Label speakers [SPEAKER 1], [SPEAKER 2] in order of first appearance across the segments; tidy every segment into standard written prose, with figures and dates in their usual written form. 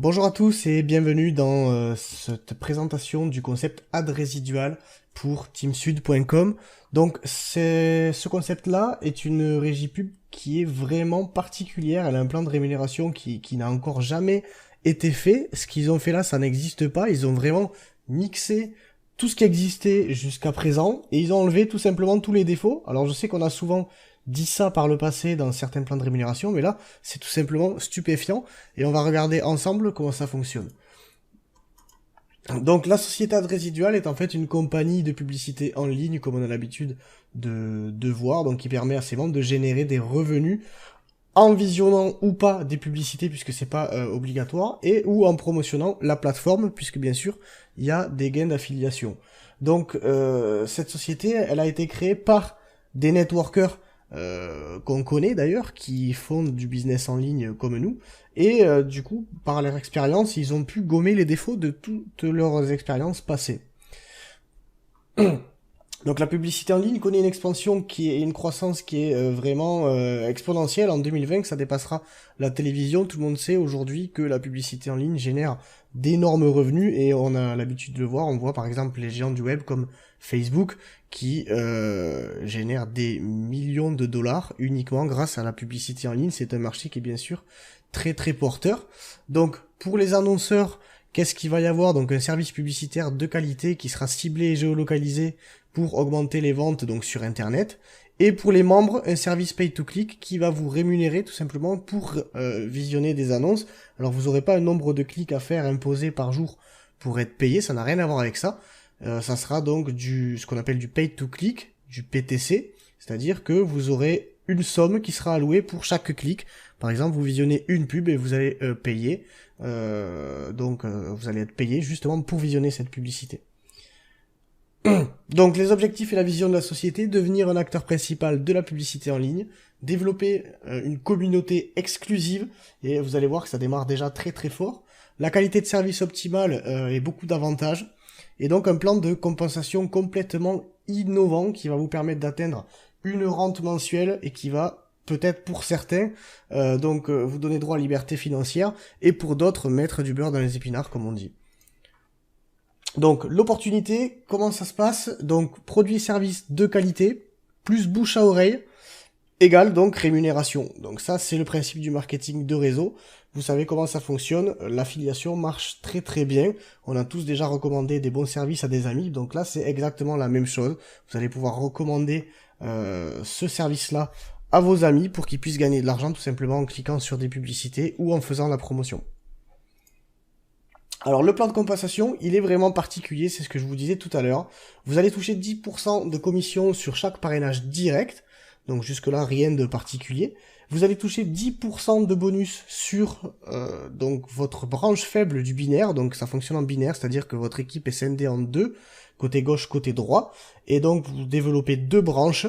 [SPEAKER 1] Bonjour à tous et bienvenue dans cette présentation du concept ad résidual pour teamsud.com. Donc ce concept-là est une régie pub qui est vraiment particulière. Elle a un plan de rémunération qui n'a encore jamais été fait. Ce qu'ils ont fait là, ça n'existe pas. Ils ont vraiment mixé tout ce qui existait jusqu'à présent et ils ont enlevé tout simplement tous les défauts. Alors je sais qu'on a souvent dit ça par le passé dans certains plans de rémunération, mais là c'est tout simplement stupéfiant et on va regarder ensemble comment ça fonctionne. Donc la société ad résidual est en fait une compagnie de publicité en ligne comme on a l'habitude de voir, donc qui permet à ses membres de générer des revenus en visionnant ou pas des publicités puisque c'est pas obligatoire et ou en promotionnant la plateforme puisque bien sûr il y a des gains d'affiliation. Donc cette société elle a été créée par des networkers qu'on connaît d'ailleurs, qui font du business en ligne comme nous, et du coup, par leur expérience, ils ont pu gommer les défauts de toutes leurs expériences passées. Donc la publicité en ligne connaît une expansion une croissance qui est vraiment exponentielle. En 2020, ça dépassera la télévision. Tout le monde sait aujourd'hui que la publicité en ligne génère d'énormes revenus et on a l'habitude de le voir. On voit par exemple les géants du web comme Facebook qui génèrent des millions de dollars uniquement grâce à la publicité en ligne. C'est un marché qui est bien sûr très très porteur. Donc pour les annonceurs, qu'est-ce qu'il va y avoir? Donc un service publicitaire de qualité qui sera ciblé et géolocalisé pour augmenter les ventes donc sur internet, et pour les membres un service pay-to-click qui va vous rémunérer tout simplement pour visionner des annonces. Alors vous n'aurez pas un nombre de clics à faire imposé par jour pour être payé, ça n'a rien à voir avec ça. Ça sera donc ce qu'on appelle du pay-to-click, du PTC, c'est-à-dire que vous aurez une somme qui sera allouée pour chaque clic. Par exemple, vous visionnez une pub et vous allez payer, vous allez être payé justement pour visionner cette publicité. Donc les objectifs et la vision de la société: devenir un acteur principal de la publicité en ligne, développer une communauté exclusive, et vous allez voir que ça démarre déjà très très fort, la qualité de service optimale et beaucoup d'avantages, et donc un plan de compensation complètement innovant qui va vous permettre d'atteindre une rente mensuelle et qui va peut-être pour certains vous donner droit à la liberté financière et pour d'autres mettre du beurre dans les épinards comme on dit. Donc l'opportunité, comment ça se passe? Donc produits et services de qualité, plus bouche à oreille, égale donc rémunération. Donc ça c'est le principe du marketing de réseau. Vous savez comment ça fonctionne, l'affiliation marche très très bien. On a tous déjà recommandé des bons services à des amis, donc là c'est exactement la même chose. Vous allez pouvoir recommander ce service-là à vos amis pour qu'ils puissent gagner de l'argent tout simplement en cliquant sur des publicités ou en faisant la promotion. Alors le plan de compensation, il est vraiment particulier, c'est ce que je vous disais tout à l'heure. Vous allez toucher 10% de commission sur chaque parrainage direct, donc jusque-là rien de particulier. Vous allez toucher 10% de bonus sur donc votre branche faible du binaire, donc ça fonctionne en binaire, c'est-à-dire que votre équipe est scindée en deux, côté gauche, côté droit, et donc vous développez deux branches,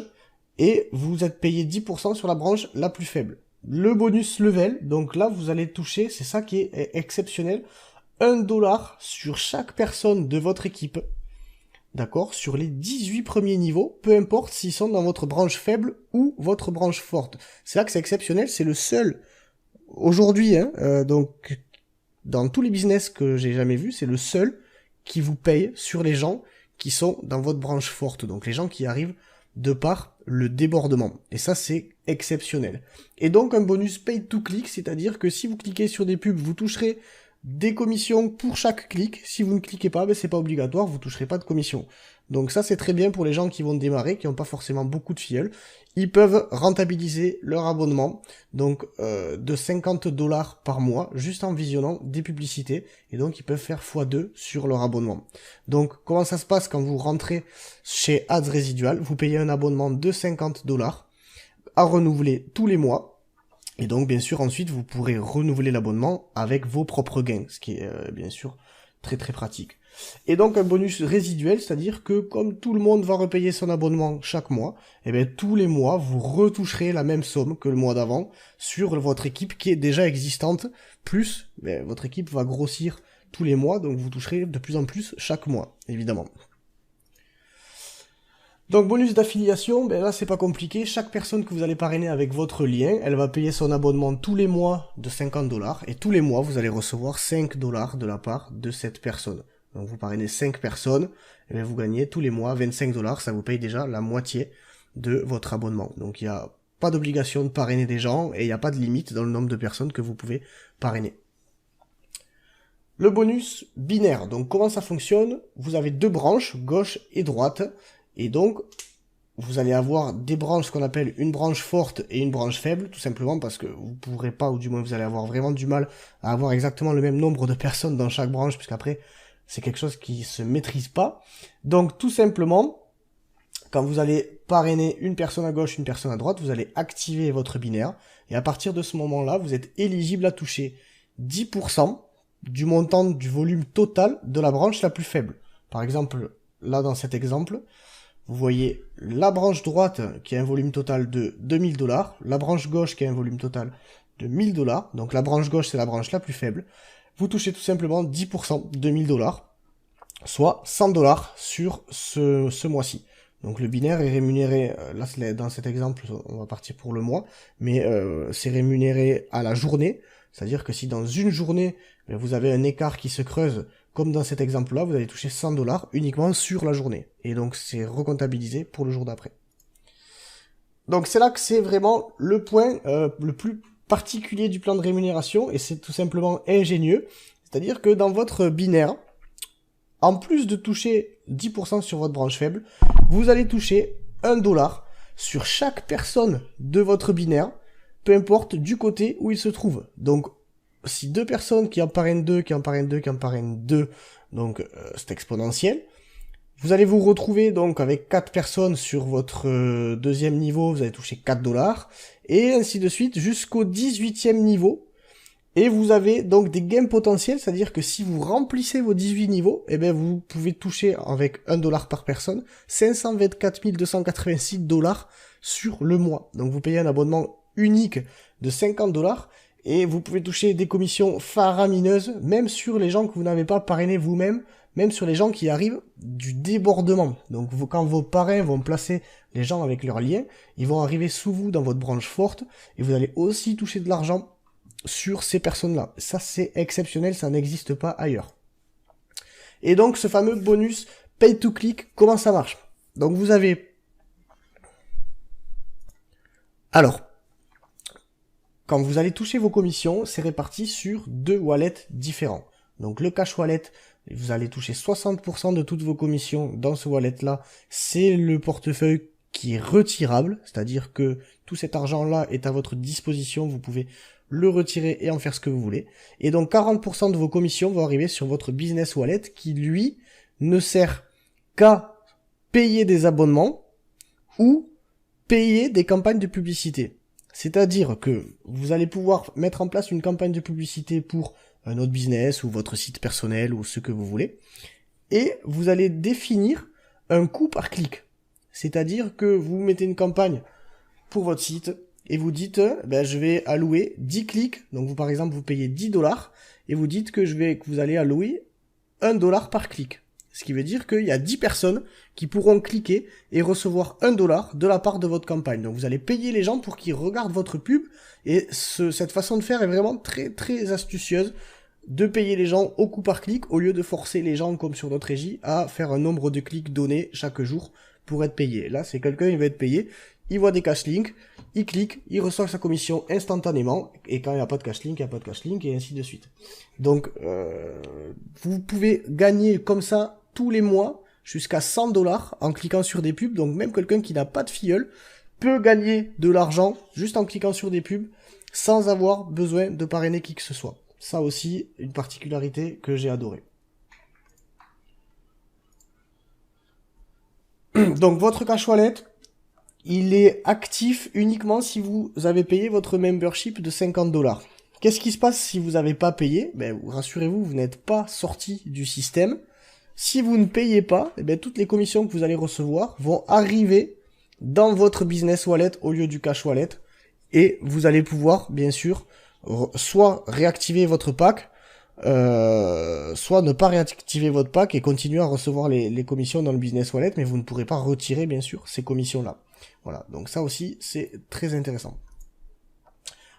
[SPEAKER 1] et vous êtes payé 10% sur la branche la plus faible. Le bonus level, donc là vous allez toucher, c'est ça qui est exceptionnel, $1 sur chaque personne de votre équipe, d'accord, sur les 18 premiers niveaux, peu importe s'ils sont dans votre branche faible ou votre branche forte. C'est là que c'est exceptionnel, c'est le seul, aujourd'hui, donc dans tous les business que j'ai jamais vu, c'est le seul qui vous paye sur les gens qui sont dans votre branche forte, donc les gens qui arrivent de par le débordement. Et ça, c'est exceptionnel. Et donc un bonus pay to click, c'est-à-dire que si vous cliquez sur des pubs, vous toucherez des commissions pour chaque clic. Si vous ne cliquez pas, c'est pas obligatoire, vous toucherez pas de commission. Donc ça c'est très bien pour les gens qui vont démarrer, qui n'ont pas forcément beaucoup de filleuls. Ils peuvent rentabiliser leur abonnement, donc de $50 par mois, juste en visionnant des publicités, et donc ils peuvent faire x2 sur leur abonnement. Donc comment ça se passe quand vous rentrez chez Ads Résidual? Vous payez un abonnement de $50 à renouveler tous les mois. Et donc, bien sûr, ensuite, vous pourrez renouveler l'abonnement avec vos propres gains, ce qui est, bien sûr, très très pratique. Et donc, un bonus résiduel, c'est-à-dire que comme tout le monde va repayer son abonnement chaque mois, et bien, tous les mois, vous retoucherez la même somme que le mois d'avant sur votre équipe qui est déjà existante, plus, votre équipe va grossir tous les mois, donc vous toucherez de plus en plus chaque mois, évidemment. Donc bonus d'affiliation, ben là c'est pas compliqué, chaque personne que vous allez parrainer avec votre lien, elle va payer son abonnement tous les mois de 50$, et tous les mois vous allez recevoir 5$ de la part de cette personne. Donc vous parrainez 5 personnes, et bien vous gagnez tous les mois 25$, ça vous paye déjà la moitié de votre abonnement. Donc il n'y a pas d'obligation de parrainer des gens, et il n'y a pas de limite dans le nombre de personnes que vous pouvez parrainer. Le bonus binaire, donc comment ça fonctionne? Vous avez deux branches, gauche et droite, et donc vous allez avoir des branches qu'on appelle une branche forte et une branche faible, tout simplement parce que vous pourrez pas, ou du moins vous allez avoir vraiment du mal à avoir exactement le même nombre de personnes dans chaque branche, puisqu'après c'est quelque chose qui se maîtrise pas. Donc tout simplement, quand vous allez parrainer une personne à gauche, une personne à droite, vous allez activer votre binaire, et à partir de ce moment-là, vous êtes éligible à toucher 10% du montant du volume total de la branche la plus faible. Par exemple, là dans cet exemple, vous voyez la branche droite qui a un volume total de 2000$, la branche gauche qui a un volume total de 1000$, donc la branche gauche c'est la branche la plus faible. Vous touchez tout simplement 10% de 1000$, soit 100$ sur ce mois-ci. Donc le binaire est rémunéré, là dans cet exemple on va partir pour le mois, mais c'est rémunéré à la journée, c'est-à-dire que si dans une journée vous avez un écart qui se creuse, comme dans cet exemple-là, vous allez toucher 100$ uniquement sur la journée. Et donc c'est recomptabilisé pour le jour d'après. Donc c'est là que c'est vraiment le point le plus particulier du plan de rémunération, et c'est tout simplement ingénieux. C'est-à-dire que dans votre binaire, en plus de toucher 10% sur votre branche faible, vous allez toucher 1$ sur chaque personne de votre binaire, peu importe du côté où il se trouve. Donc si deux personnes qui en parrainent deux, donc c'est exponentiel. Vous allez vous retrouver donc avec 4 personnes sur votre deuxième niveau, vous allez toucher 4$, et ainsi de suite jusqu'au 18e niveau. Et vous avez donc des gains potentiels, c'est-à-dire que si vous remplissez vos 18 niveaux, eh bien vous pouvez toucher avec 1$ par personne 524 286$ sur le mois. Donc vous payez un abonnement unique de 50$, et vous pouvez toucher des commissions faramineuses, même sur les gens que vous n'avez pas parrainés vous-même, même sur les gens qui arrivent du débordement. Donc quand vos parrains vont placer les gens avec leurs liens, ils vont arriver sous vous dans votre branche forte, et vous allez aussi toucher de l'argent sur ces personnes-là. Ça c'est exceptionnel, ça n'existe pas ailleurs. Et donc ce fameux bonus pay to click, comment ça marche? Donc vous avez... Alors, quand vous allez toucher vos commissions, c'est réparti sur 2 wallets différents. Donc le cash wallet, vous allez toucher 60% de toutes vos commissions dans ce wallet-là. C'est le portefeuille qui est retirable, c'est-à-dire que tout cet argent-là est à votre disposition, vous pouvez le retirer et en faire ce que vous voulez. Et donc 40% de vos commissions vont arriver sur votre business wallet qui, lui, ne sert qu'à payer des abonnements ou payer des campagnes de publicité. C'est-à-dire que vous allez pouvoir mettre en place une campagne de publicité pour un autre business ou votre site personnel ou ce que vous voulez. Et vous allez définir un coût par clic. C'est-à-dire que vous mettez une campagne pour votre site et vous dites, je vais allouer 10 clics. Donc vous, par exemple, vous payez 10$ et vous dites que vous allez allouer 1$ par clic. Ce qui veut dire qu'il y a 10 personnes qui pourront cliquer et recevoir 1$ de la part de votre campagne. Donc vous allez payer les gens pour qu'ils regardent votre pub, et cette façon de faire est vraiment très très astucieuse, de payer les gens au coup par clic au lieu de forcer les gens comme sur notre régie à faire un nombre de clics donné chaque jour pour être payé. Là c'est quelqu'un, il va être payé, il voit des cash links, il clique, il reçoit sa commission instantanément, et quand il n'y a pas de cash link, il n'y a pas de cash link, et ainsi de suite. Donc vous pouvez gagner comme ça tous les mois jusqu'à 100$ en cliquant sur des pubs. Donc même quelqu'un qui n'a pas de filleul peut gagner de l'argent juste en cliquant sur des pubs sans avoir besoin de parrainer qui que ce soit. Ça aussi, une particularité que j'ai adorée. Donc votre cash wallet, il est actif uniquement si vous avez payé votre membership de 50$. Qu'est-ce qui se passe si vous n'avez pas payé? Rassurez-vous, vous n'êtes pas sorti du système. Si vous ne payez pas, toutes les commissions que vous allez recevoir vont arriver dans votre business wallet au lieu du cash wallet, et vous allez pouvoir, bien sûr, soit réactiver votre pack soit ne pas réactiver votre pack et continuer à recevoir les commissions dans le business wallet, mais vous ne pourrez pas retirer bien sûr ces commissions-là. Voilà, donc ça aussi c'est très intéressant.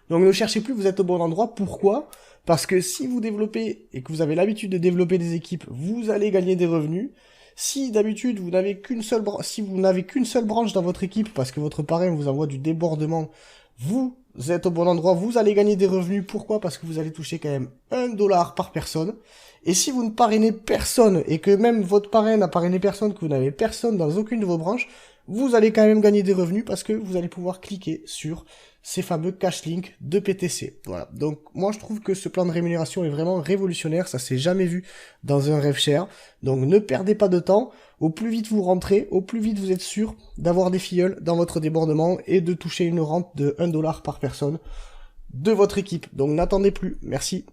[SPEAKER 1] Donc ne cherchez plus, vous êtes au bon endroit. Pourquoi? Parce que si vous développez et que vous avez l'habitude de développer des équipes, vous allez gagner des revenus. Si d'habitude vous n'avez qu'une seule branche dans votre équipe parce que votre parrain vous envoie du débordement, vous êtes au bon endroit, vous allez gagner des revenus. Pourquoi? Parce que vous allez toucher quand même 1 dollar par personne. Et si vous ne parrainez personne et que même votre parrain n'a parrainé personne, que vous n'avez personne dans aucune de vos branches, vous allez quand même gagner des revenus parce que vous allez pouvoir cliquer sur ces fameux cash links de PTC. Voilà. Donc, moi, je trouve que ce plan de rémunération est vraiment révolutionnaire. Ça s'est jamais vu dans un RevShare. Donc, ne perdez pas de temps. Au plus vite vous rentrez, au plus vite vous êtes sûr d'avoir des filleuls dans votre débordement et de toucher une rente de 1 dollar par personne de votre équipe. Donc, n'attendez plus. Merci.